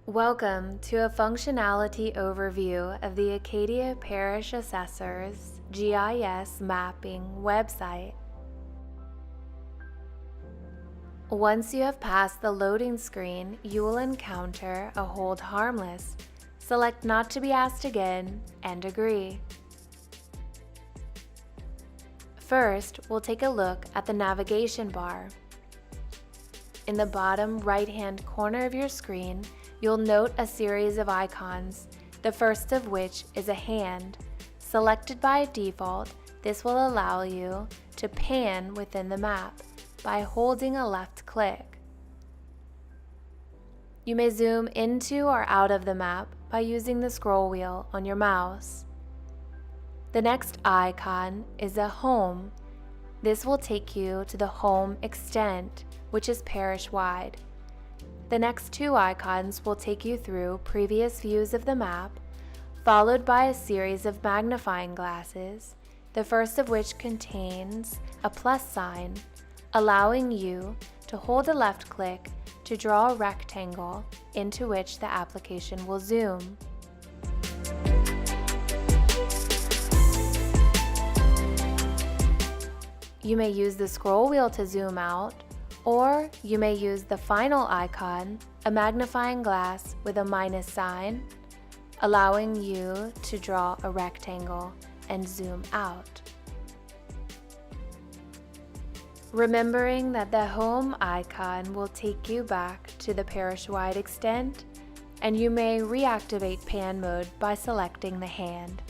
Welcome to a functionality overview of the Acadia Parish Assessor's GIS mapping website. Once you have passed the loading screen, you will encounter a Hold Harmless. Select Not to be asked again and agree. First, we'll take a look at the navigation bar. In the bottom right-hand corner of your screen, you'll note a series of icons, the first of which is a hand. Selected by default, this will allow you to pan within the map by holding a left click. You may zoom into or out of the map by using the scroll wheel on your mouse. The next icon is a home. This will take you to the home extent, which is parish-wide. The next two icons will take you through previous views of the map, followed by a series of magnifying glasses, the first of which contains a plus sign, allowing you to hold a left click to draw a rectangle into which the application will zoom. You may use the scroll wheel to zoom out, or you may use the final icon, a magnifying glass with a minus sign, allowing you to draw a rectangle and zoom out. Remembering that the home icon will take you back to the parish-wide extent, and you may reactivate pan mode by selecting the hand.